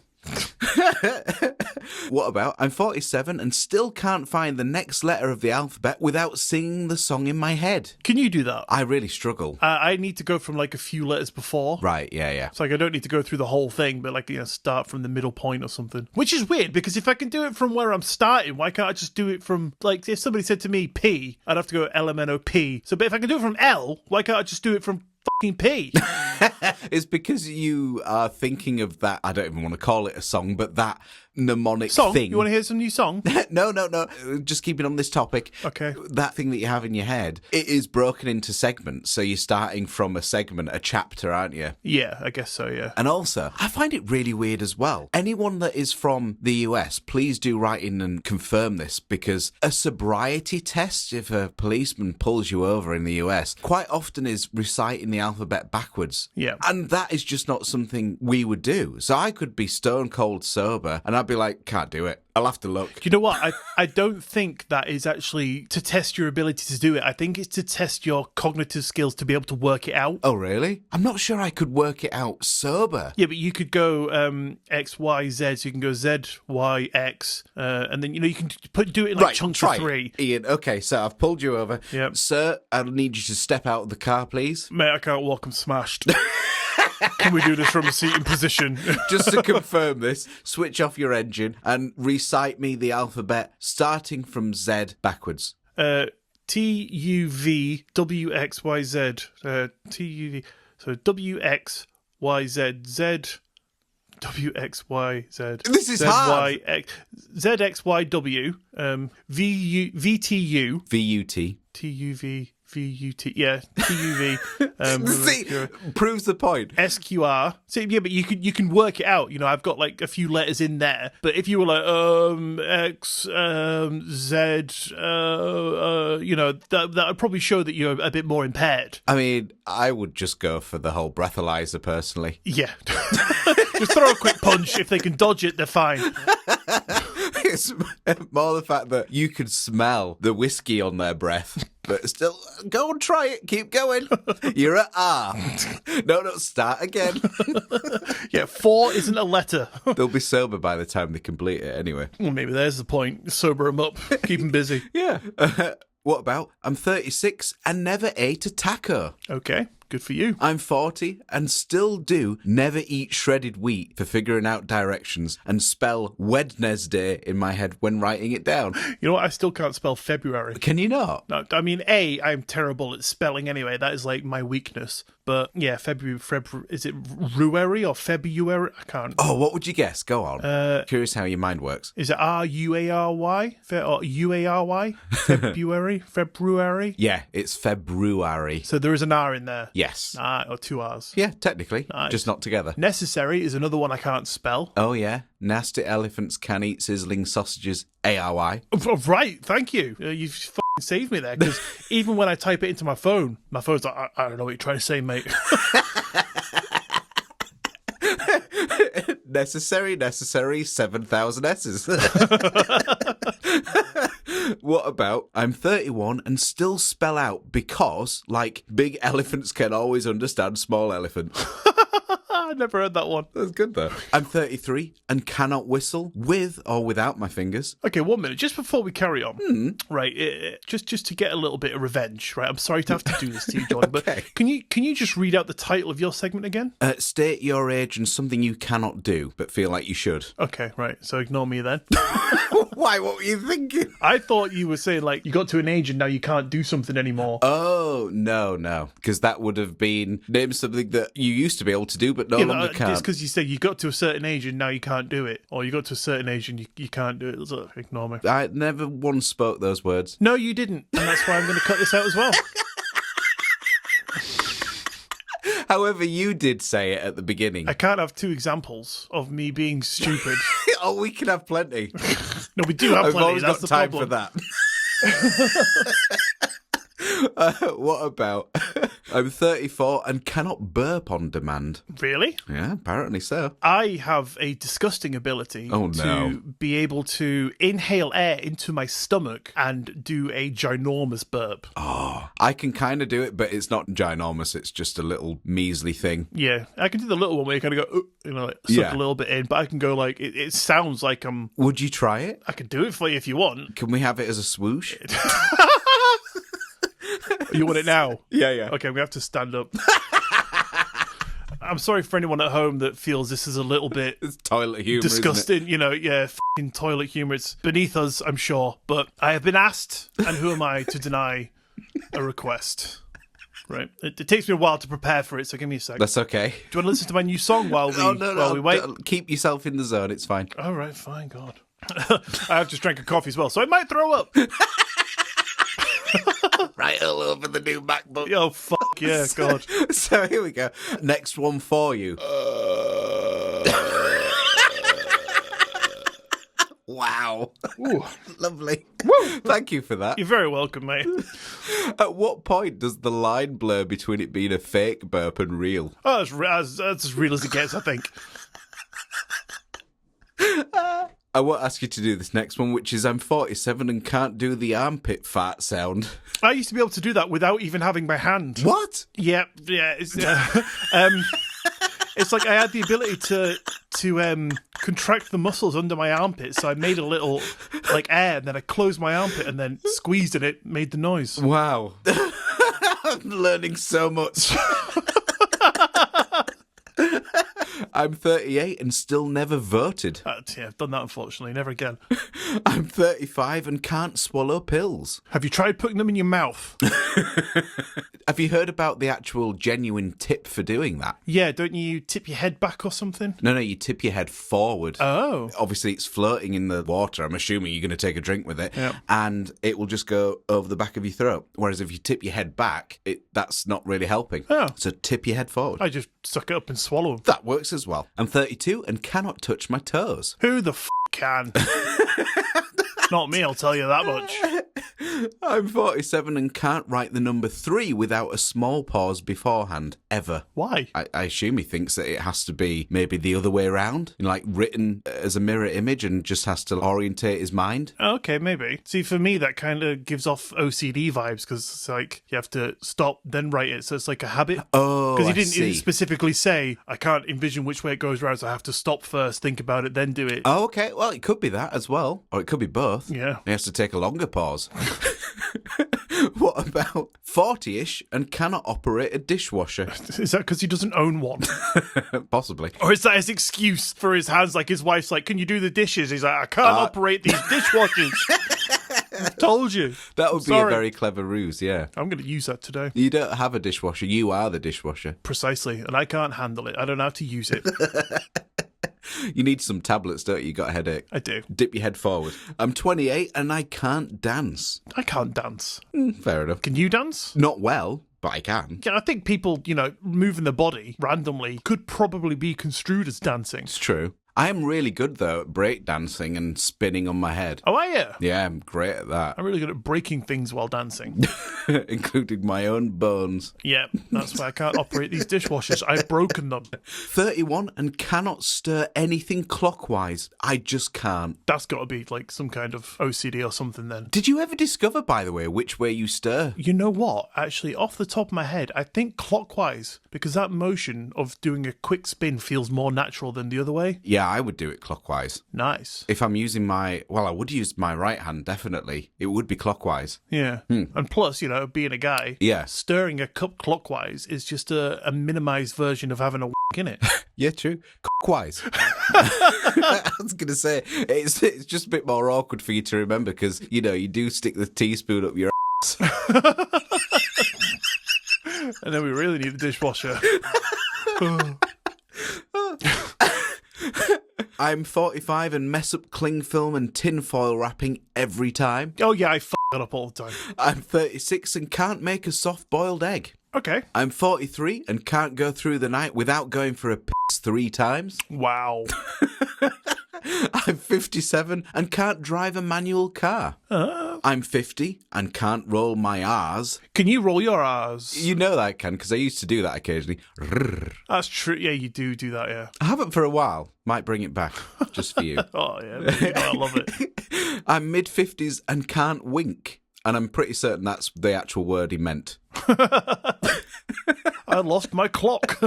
B: What about, I'm 47 and still can't find the next letter of the alphabet without singing the song in my head.
A: Can you do that?
B: I really struggle.
A: I need to go from like a few letters before.
B: Right, yeah.
A: It's like I don't need to go through the whole thing, but like, start from the middle point or something. Which is weird, because if I can do it from where I'm starting, why can't I just do it from, like, if somebody said to me P, I'd have to go LMNOP. So, but if I can do it from L, why can't I just do it from fucking P?
B: It's because you are thinking of that, I don't even want to call it a song, but that mnemonic
A: Song?
B: thing.
A: You want to hear some new song?
B: No. Just keeping on this topic.
A: Okay.
B: That thing that you have in your head, it is broken into segments. So you're starting from a segment, a chapter, aren't you?
A: Yeah, I guess so, yeah.
B: And also, I find it really weird as well. Anyone that is from the US, please do write in and confirm this, because a sobriety test, if a policeman pulls you over in the US, quite often is reciting the alphabet backwards.
A: Yeah.
B: And that is just not something we would do. So I could be stone cold sober and I'd be like, can't do it. I'll have to look.
A: You know what? I don't think that is actually to test your ability to do it. I think it's to test your cognitive skills to be able to work it out.
B: Oh, really? I'm not sure I could work it out sober.
A: Yeah, but you could go X, Y, Z. So you can go Z, Y, X. And then, you can do it in like chunks of 3.
B: Ian, okay, so I've pulled you over.
A: Yep.
B: Sir, I'll need you to step out of the car, please.
A: Mate, I can't walk. I'm smashed. Can we do this from a seating position?
B: Just to confirm this, switch off your engine and recite me the alphabet starting from Z backwards.
A: T-U-V-W-X-Y-Z. T-U-V. So W-X-Y-Z. Z. W-X-Y-Z.
B: This is hard.
A: Z-X-Y-W. V-T-U.
B: V-U-T.
A: T-U-V. V-U-T. Yeah, T-U-V.
B: See, proves the point.
A: S-Q-R. So, yeah, but you can work it out. You know, I've got like a few letters in there. But if you were like, X, Z, you know, that would probably show that you're a bit more impaired.
B: I mean, I would just go for the whole breathalyzer personally.
A: Yeah. Just throw a quick punch. If they can dodge it, they're fine.
B: It's more the fact that you could smell the whiskey on their breath. But still, go and try it. Keep going. You're at R. No, start again.
A: Yeah, 4 isn't a letter.
B: They'll be sober by the time they complete it anyway.
A: Well, maybe there's the point. Sober them up. Keep them busy.
B: Yeah. What about, I'm 36 and never ate a taco.
A: Okay, good for you.
B: I'm 40 and still do never eat shredded wheat for figuring out directions and spell Wednesday in my head when writing it down.
A: You know what? I still can't spell February.
B: Can you not?
A: No, I mean, I'm terrible at spelling anyway. That is like my weakness. But yeah, February, is it Ruary or February? I can't.
B: Oh, what would you guess? Go on. Curious how your mind works.
A: Is it R-U-A-R-Y? Or U-A-R-Y? February?
B: Yeah, it's February.
A: So there is an R in there?
B: Yes.
A: Or 2 R's?
B: Yeah, technically.
A: Nice.
B: Just not together.
A: Necessary is another one I can't spell.
B: Oh, yeah. Nasty elephants can eat sizzling sausages. A-R-Y.
A: Oh, right, thank you. You've fucking saved me there, because even when I type it into my phone's like, I don't know what you're trying to say, mate.
B: Necessary, 7,000 S's. What about, I'm 31 and still spell out because, like, big elephants can always understand small elephants.
A: I never heard that one.
B: That's good, though. I'm 33 and cannot whistle with or without my fingers.
A: Okay, 1 minute. Just before we carry on, right, just to get a little bit of revenge, right? I'm sorry to have to do this to you, John,
B: Okay.
A: but can you just read out the title of your segment again?
B: State your age and something you cannot do, but feel like you should.
A: Okay, right. So ignore me then.
B: Why? What were you thinking?
A: I thought you were saying, like, you got to an age and now you can't do something anymore.
B: Oh, no. Because that would have been, name something that you used to be able to do, but no longer can.
A: It's because you said you got to a certain age and now you can't do it. Or you got to a certain age and you can't do it. So ignore me.
B: I never once spoke those words.
A: No, you didn't. And that's why I'm going to cut this out as well.
B: However, you did say it at the beginning.
A: I can't have 2 examples of me being stupid.
B: Oh, we can have plenty.
A: No, we do have
B: I've
A: plenty.
B: always
A: That's
B: got
A: the
B: time
A: problem.
B: for that. What about, I'm 34 and cannot burp on demand.
A: Really?
B: Yeah, apparently so.
A: I have a disgusting ability to be able to inhale air into my stomach and do a ginormous burp.
B: Oh, I can kind of do it, but it's not ginormous. It's just a little measly thing.
A: Yeah, I can do the little one where you kind of go, like suck a little bit in, but I can go like, it sounds like I'm...
B: Would you try it?
A: I could do it for you if you want.
B: Can we have it as a swoosh?
A: You want it now?
B: Yeah.
A: Okay, we have to stand up. I'm sorry for anyone at home that feels this is a little bit
B: It's toilet humour,
A: disgusting.
B: isn't it?
A: You know, yeah, f***ing toilet humour. It's beneath us, I'm sure. But I have been asked, and who am I to deny a request? Right. It takes me a while to prepare for it, so give me a sec.
B: That's okay.
A: Do you want to listen to my new song while we,
B: No,
A: we wait?
B: Keep yourself in the zone. It's fine.
A: All right, fine, God. I have just drank a coffee as well, so I might throw up.
B: Right all over the new MacBook.
A: Oh, fuck, yeah, God.
B: So here we go. Next one for you. Wow.
A: Ooh.
B: Lovely.
A: Woo.
B: Thank you for that.
A: You're very welcome, mate.
B: At what point does the line blur between it being a fake burp and real?
A: Oh, that's as real as it gets, I think.
B: I won't ask you to do this next one, which is I'm 47 and can't do the armpit fart sound.
A: I used to be able to do that without even having my hand.
B: What?
A: Yeah. It's like I had the ability to contract the muscles under my armpit, so I made a little like air, and then I closed my armpit and then squeezed, and it made the noise.
B: Wow. I'm learning so much. I'm 38 and still never voted.
A: Yeah, I've done that, unfortunately. Never again.
B: I'm 35 and can't swallow pills.
A: Have you tried putting them in your mouth?
B: Have you heard about the actual genuine tip for doing that?
A: Yeah, don't you tip your head back or something?
B: No, you tip your head forward.
A: Oh.
B: Obviously, it's floating in the water. I'm assuming you're going to take a drink with it.
A: Yeah.
B: And it will just go over the back of your throat. Whereas if you tip your head back, that's not really helping.
A: Oh.
B: So tip your head forward.
A: I just suck it up and swallow them.
B: That works as well. I'm 32 and cannot touch my toes.
A: Who the can? Not me, I'll tell you that much.
B: I'm 47 and can't write the number 3 without a small pause beforehand, ever.
A: Why?
B: I assume he thinks that it has to be maybe the other way around, like written as a mirror image and just has to orientate his mind.
A: Okay, maybe. See, for me, that kind of gives off OCD vibes because it's like you have to stop, then write it. So it's like a habit.
B: Oh,
A: because
B: I
A: he didn't
B: see.
A: specifically say, I can't envision which way it goes around, so I have to stop first, think about it, then do it.
B: Oh, okay. Well, it could be that as well. Or it could be both.
A: Yeah.
B: He has to take a longer pause. What about 40-ish and cannot operate a dishwasher?
A: Is that because he doesn't own one?
B: Possibly.
A: Or is that his excuse for his hands? Like his wife's like, can you do the dishes? He's like, I can't operate these dishwashers. I've told you.
B: That would be
A: Sorry.
B: a very clever ruse, yeah.
A: I'm going to use that today.
B: You don't have a dishwasher. You are the dishwasher.
A: Precisely. And I can't handle it. I don't know how to use it.
B: You need some tablets, don't you? You got a headache.
A: I do.
B: Dip your head forward. I'm 28 and I can't dance.
A: I can't dance.
B: Fair enough.
A: Can you dance?
B: Not well, but I can.
A: Yeah, I think people, moving their body randomly could probably be construed as dancing.
B: It's true. I am really good, though, at breakdancing and spinning on my head.
A: Oh, are you?
B: Yeah, I'm great at that.
A: I'm really good at breaking things while dancing.
B: Including my own bones.
A: Yeah, that's why I can't operate these dishwashers. I've broken them.
B: 31 and cannot stir anything clockwise. I just can't.
A: That's got to be like some kind of OCD or something then.
B: Did you ever discover, by the way, which way you stir?
A: You know what? Actually, off the top of my head, I think clockwise, because that motion of doing a quick spin feels more natural than the other way.
B: Yeah, I would do it clockwise.
A: Nice.
B: If I'm using I would use my right hand, definitely. It would be clockwise.
A: Yeah. And plus, being a guy,
B: Yeah.
A: stirring a cup clockwise is just a minimized version of having a in it.
B: Yeah, true. Clockwise. I was going to say, it's just a bit more awkward for you to remember because, you do stick the teaspoon up your ass.
A: And then we really need a dishwasher.
B: I'm 45 and mess up cling film and tinfoil wrapping every time.
A: Oh, yeah, I f that up all the time.
B: I'm 36 and can't make a soft-boiled egg.
A: Okay.
B: I'm 43 and can't go through the night without going for a piss 3 times.
A: Wow.
B: I'm 57 and can't drive a manual car. I'm 50 and can't roll my R's.
A: Can you roll your R's?
B: You know that I can because I used to do that occasionally.
A: That's true. Yeah, you do that, yeah.
B: I haven't for a while. Might bring it back just for you.
A: Oh, yeah. I love it.
B: I'm mid-50s and can't wink. And I'm pretty certain that's the actual word he meant.
A: I lost my clock.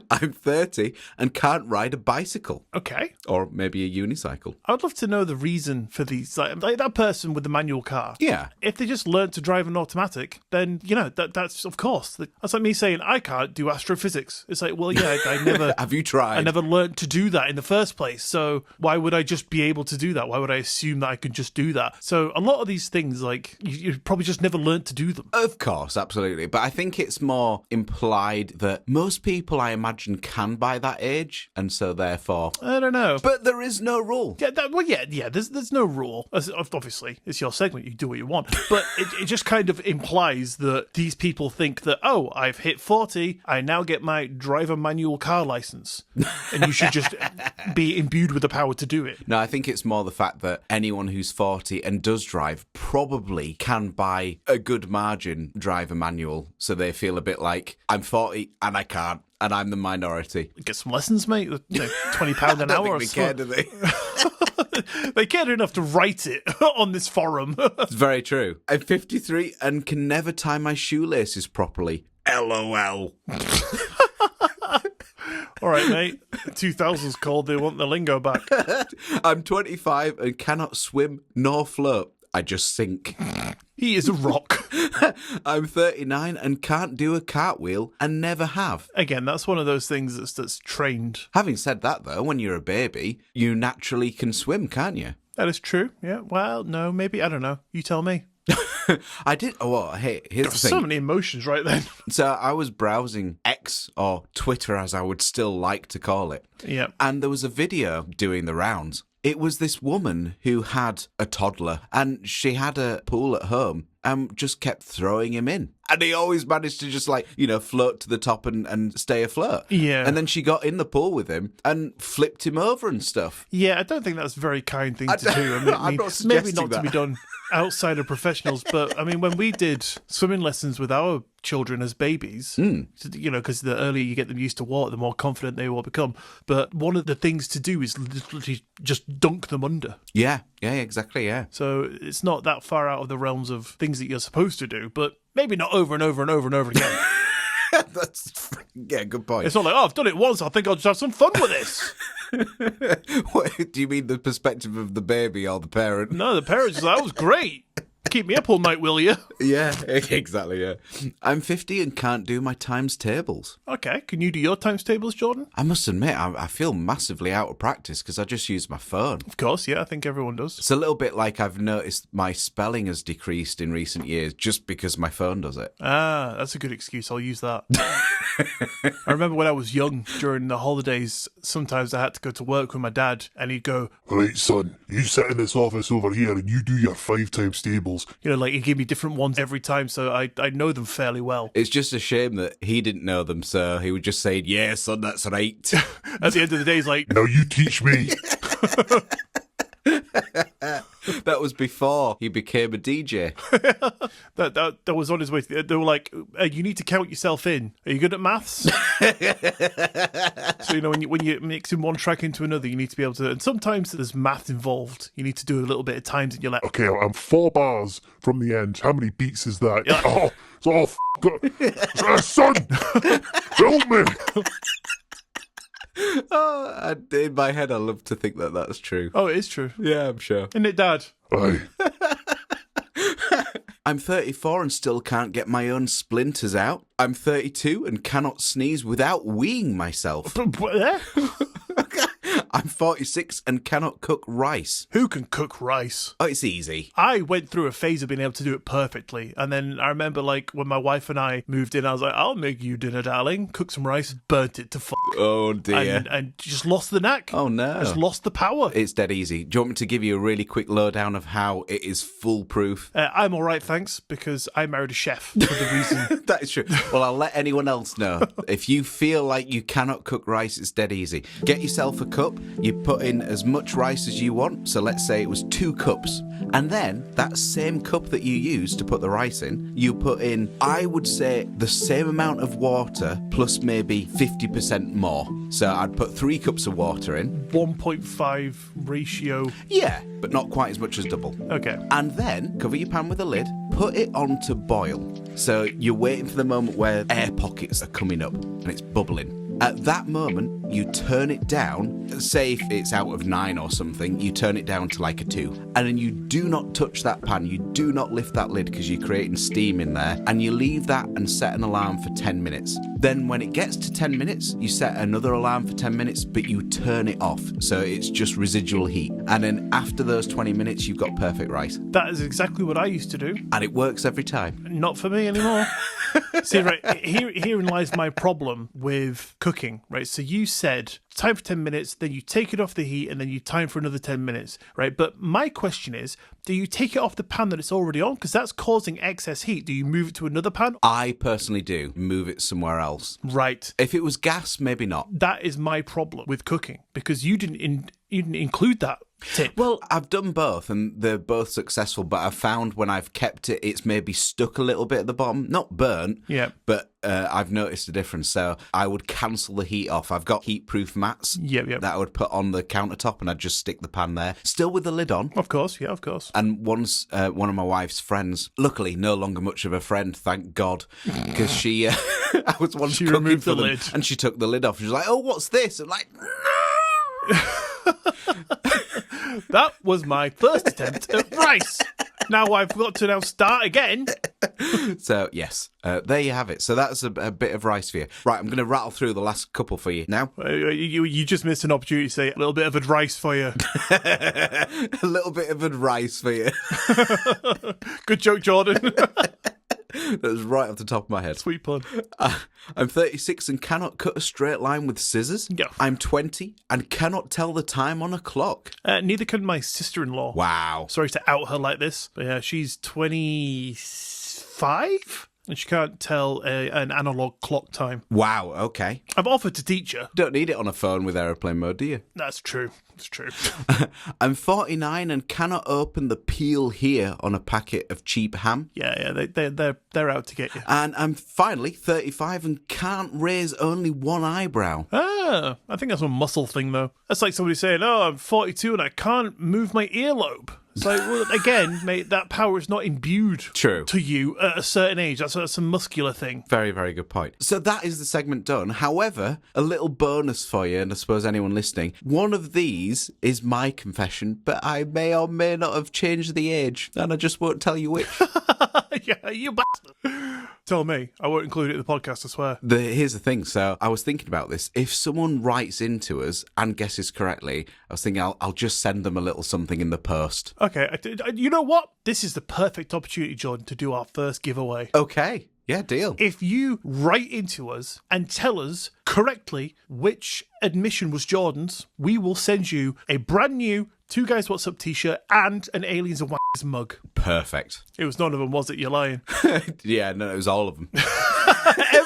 B: I'm 30 and can't ride a bicycle.
A: Okay.
B: Or maybe a unicycle.
A: I would love to know the reason for these. Like that person with the manual car.
B: Yeah.
A: If they just learned to drive an automatic, then, that's, of course. That's like me saying, I can't do astrophysics. It's like, well, yeah, I never...
B: Have you tried?
A: I never learned to do that in the first place. So why would I just be able to do that? Why would I assume that I could just do that? So a lot of these things, like, you probably just never learned to do them.
B: Of course, absolutely. But I think it's more implied that most people, I imagine, can by that age. And so therefore...
A: I don't know.
B: But there is no rule.
A: Yeah, there's no rule. Obviously, it's your segment, you do what you want. But it just kind of implies that these people think that, oh, I've hit 40, I now get my driver manual car license. And you should just be imbued with the power to do it.
B: No, I think it's more the fact that anyone who's 40 and does drive probably can by a good margin drive a manual. So they feel a bit like, I'm 40 and I can't. And I'm the minority.
A: Get some lessons, mate. £20 an
B: I
A: hour
B: don't
A: or
B: think
A: so.
B: they care, do they?
A: They cared enough to write it on this forum.
B: It's very true. I'm 53 and can never tie my shoelaces properly. LOL.
A: All right, mate. 2000's called. They want the lingo back.
B: I'm 25 and cannot swim nor float. I just sink.
A: He is a rock.
B: I'm 39 and can't do a cartwheel and never have.
A: Again, that's one of those things that's trained.
B: Having said that, though, when you're a baby, you naturally can swim, can't you?
A: That is true. Yeah. Well, no, maybe. I don't know. You tell me.
B: I did. Oh, well, hey, here's the thing.
A: So many emotions right then.
B: So I was browsing X, or Twitter as I would still like to call it.
A: Yeah.
B: And there was a video doing the rounds. It was this woman who had a toddler and she had a pool at home and just kept throwing him in. And he always managed to just float to the top and stay afloat.
A: Yeah.
B: And then she got in the pool with him and flipped him over and stuff.
A: Yeah, I don't think that's a very kind thing to do.
B: I'm not
A: maybe
B: suggesting
A: not
B: that.
A: to be done outside of professionals, but I mean, when we did swimming lessons with our children as babies, because the earlier you get them used to water, the more confident they will become. But one of the things to do is literally just dunk them under.
B: Yeah, exactly, yeah.
A: So it's not that far out of the realms of things that you're supposed to do, but maybe not over and over and over and over again.
B: Good point.
A: It's not like, I've done it once, I think I'll just have some fun with this.
B: What, do you mean the perspective of the baby or the parent?
A: No, the parents are like, that was great. Keep me up all night, will you?
B: Yeah, exactly, yeah. I'm 50 and can't do my times tables.
A: Okay, can you do your times tables, Jordan?
B: I must admit, I feel massively out of practice because I just use my phone.
A: Of course, yeah, I think everyone does.
B: It's a little bit like I've noticed my spelling has decreased in recent years just because my phone does it.
A: Ah, that's a good excuse. I'll use that. I remember when I was young, during the holidays, sometimes I had to go to work with my dad, and he'd go,
C: Right, son, you sit in this office over here and you do your 5 times tables.
A: He'd give me different ones every time, so I know them fairly well.
B: It's just a shame that he didn't know them, so he would just say, yeah, son, that's right.
A: At the end of the day, he's like,
C: Now you teach me.
B: That was before he became a DJ.
A: that was on his way. They were like, you need to count yourself in. Are you good at maths? So, when you're mixing one track into another, you need to be able to, and sometimes there's math involved. You need to do a little bit of times and you're like,
C: Okay, I'm 4 bars from the end. How many beats is that?
A: Yeah.
C: Oh, son, help me.
B: In my head, I love to think that that's true.
A: oh, it is true.
B: Yeah, I'm sure.
A: Isn't it, Dad?
C: Aye.
B: I'm 34 and still can't get my own splinters out. I'm 32 and cannot sneeze without weeing myself. I'm 46 and cannot cook rice.
A: Who can cook rice?
B: Oh, it's easy.
A: I went through a phase of being able to do it perfectly. And then I remember, when my wife and I moved in, I was like, I'll make you dinner, darling. Cook some rice. Burnt it to fuck.
B: Oh, dear.
A: And just lost the knack.
B: Oh, no.
A: Just lost the power.
B: It's dead easy. Do you want me to give you a really quick lowdown of how it is foolproof?
A: I'm all right, thanks, because I married a chef for the reason.
B: That is true. Well, I'll let anyone else know. If you feel like you cannot cook rice, it's dead easy. Get yourself a cup. You put in as much rice as you want. So let's say it was 2 cups. And then that same cup that you use to put the rice in, you put in, I would say, the same amount of water plus maybe 50% more. So I'd put 3 cups of water in.
A: 1.5 ratio.
B: Yeah, but not quite as much as double.
A: Okay.
B: And then cover your pan with a lid, put it on to boil. So you're waiting for the moment where air pockets are coming up and it's bubbling. At that moment, you turn it down. Say if it's out of 9 or something, you turn it down to like a 2. And then you do not touch that pan. You do not lift that lid because you're creating steam in there. And you leave that and set an alarm for 10 minutes. Then when it gets to 10 minutes, you set another alarm for 10 minutes, but you turn it off. So it's just residual heat. And then after those 20 minutes, you've got perfect rice.
A: That is exactly what I used to do.
B: And it works every time.
A: Not for me anymore. See, right, herein lies my problem with cooking, right? So you said time for 10 minutes, then you take it off the heat, and then you time for another 10 minutes, right? But my question is, do you take it off the pan that it's already on? Because that's causing excess heat. Do you move it to another pan?
B: I personally do. Move it somewhere else.
A: Right.
B: If it was gas, maybe not.
A: That is my problem with cooking, because you didn't include that tip.
B: Well, I've done both and they're both successful, but I've found when I've kept it, it's maybe stuck a little bit at the bottom. Not burnt, but I've noticed a difference. So I would cancel the heat off. I've got heat-proof mats that I would put on the countertop and I'd just stick the pan there, still with the lid on.
A: Of course, yeah, of course.
B: And once one of my wife's friends, luckily no longer much of a friend, thank God, because she, I was once
A: she
B: cooking
A: removed
B: for
A: the
B: them
A: lid.
B: and she took the lid off. She was like, oh, what's this? I'm like, no!
A: That was my first attempt at rice. Now I've got to start again.
B: So, yes, there you have it. So that's a bit of rice for you. Right, I'm going to rattle through the last couple for you now.
A: You just missed an opportunity to say a little bit of advice for you.
B: A little bit of advice for you.
A: Good joke, Jordan.
B: That was right off the top of my head.
A: Sweet pun.
B: I'm 36 and cannot cut a straight line with scissors.
A: Yeah.
B: I'm 20 and cannot tell the time on a clock.
A: Neither can my sister-in-law.
B: Wow.
A: Sorry to out her like this, but yeah, she's 25 and she can't tell an analog clock time.
B: Wow, okay.
A: I've offered to teach her.
B: Don't need it on a phone with aeroplane mode, do you?
A: That's true. It's true.
B: I'm 49 and cannot open the peel here on a packet of cheap ham.
A: Yeah, they're out to get you.
B: And I'm finally 35 and can't raise only one eyebrow.
A: I think that's a muscle thing, though. That's like somebody saying, "Oh, I'm 42 and I can't move my earlobe." It's like, well, again, mate, that power is not imbued
B: True.
A: to you at a certain age. That's a muscular thing.
B: Very, very good point. So that is the segment done. However, a little bonus for you, and I suppose anyone listening, one of these is my confession, but I may or may not have changed the age, and I just won't tell you which.
A: Yeah, you bastard. Tell me. I won't include it in the podcast, I swear.
B: Here's the thing. So I was thinking about this. If someone writes into us and guesses correctly, I was thinking I'll just send them a little something in the post.
A: Okay, you know what? This is the perfect opportunity, Jordan, to do our first giveaway.
B: Okay. Yeah, deal.
A: If you write into us and tell us correctly which admission was Jordan's, we will send you a brand new Two Guys What's Up t-shirt and an Aliens and Wankers mug.
B: Perfect.
A: It was none of them, was it? You're lying.
B: Yeah, no, it was all of them.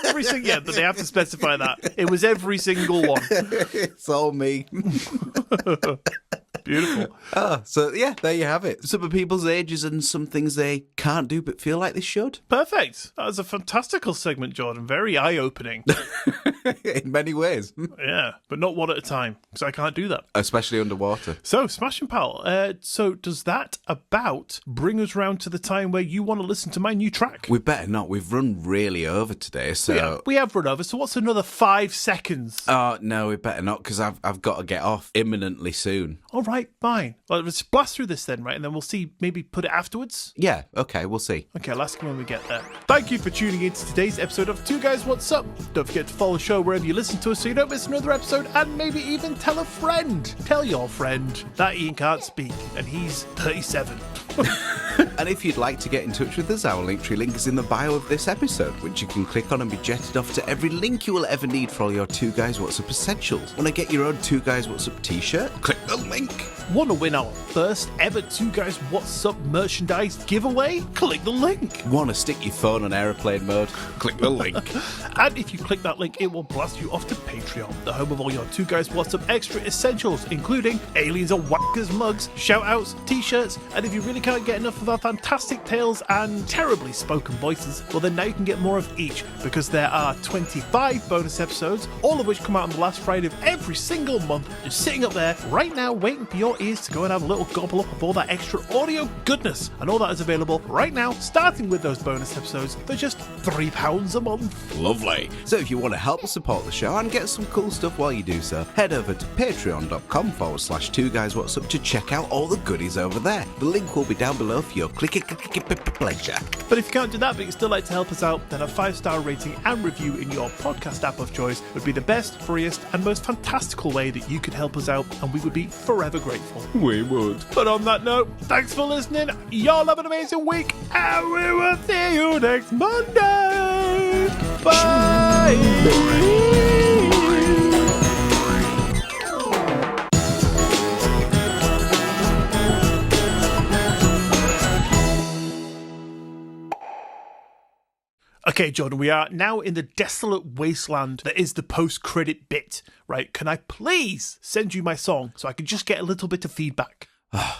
A: Every single, yeah, but they have to specify that. It was every single one.
B: It's all me.
A: Beautiful.
B: So yeah, there you have it. Some of people's ages and some things they can't do but feel like they should.
A: Perfect. That was a fantastical segment, Jordan. Very eye-opening.
B: In many ways.
A: Yeah, but not one at a time, because I can't do that.
B: Especially underwater.
A: So, Smashing Pal, so does that about bring us round to the time where you want to listen to my new track?
B: We better not. We've run really over today, so...
A: Yeah, we have run over, so what's another 5 seconds?
B: Oh, no, we better not, because I've got to get off imminently soon.
A: All right, fine. Well, let's blast through this then, right? And then we'll see, maybe put it afterwards?
B: Yeah, okay, we'll see.
A: Okay, I'll ask you when we get there. Thank you for tuning in to today's episode of Two Guys What's Up. Don't forget to follow the show wherever you listen to us so you don't miss another episode, and maybe even tell a friend. Tell your friend that Ian can't speak, and he's 37.
B: And if you'd like to get in touch with us, our Linktree link is in the bio of this episode, which you can click on and be jetted off to every link you will ever need for all your Two Guys What's Up essentials. Want to get your own Two Guys What's Up t-shirt? Click the link.
A: Want to win our first ever Two Guys What's Up merchandise giveaway? Click the link.
B: Want to stick your phone on aeroplane mode? Click the link.
A: And if you click that link, it will blast you off to Patreon, the home of all your Two Guys What's Up extra essentials, including Aliens and Wankers mugs, shout-outs, t-shirts, and if you really can't get enough of our fantastic tales and terribly spoken voices, well then now you can get more of each, because there are 25 bonus episodes, all of which come out on the last Friday of every single month, just sitting up there right now waiting for your ears to go and have a little gobble up of all that extra audio goodness, and all that is available right now, starting with those bonus episodes for just £3 a month.
B: Lovely. So if you want to help us support the show and get some cool stuff while you do so, head over to patreon.com/Two Guys What's Up to check out all the goodies over there. The link will be down below for your clicky pleasure.
A: But if you can't do that, but you'd still like to help us out, then a 5-star rating and review in your podcast app of choice would be the best, freest, and most fantastical way that you could help us out, and we would be forever grateful.
B: We would.
A: But on that note, thanks for listening. Y'all have an amazing week, and we will see you next Monday. Bye. Okay, Jordan, we are now in the desolate wasteland that is the post-credit bit, right? Can I please send you my song so I can just get a little bit of feedback?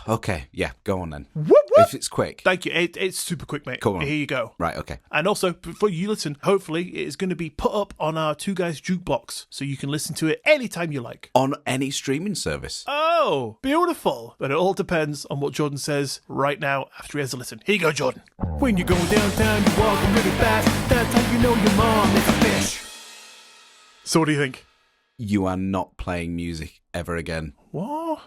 B: Okay, yeah, go on then.
A: Whoop, whoop.
B: If it's quick.
A: Thank you. It's super quick, mate.
B: Come on.
A: Here you go.
B: Right, okay.
A: And also, before you listen, hopefully it is going to be put up on our Two Guys Jukebox, so you can listen to it anytime you like.
B: On any streaming service.
A: Oh, beautiful. But it all depends on what Jordan says right now after he has a listen. Here you go, Jordan. When you go downtown, you're walking really fast. That's how you know your mom is a fish. So what do you think?
B: You are not playing music ever again.
A: What?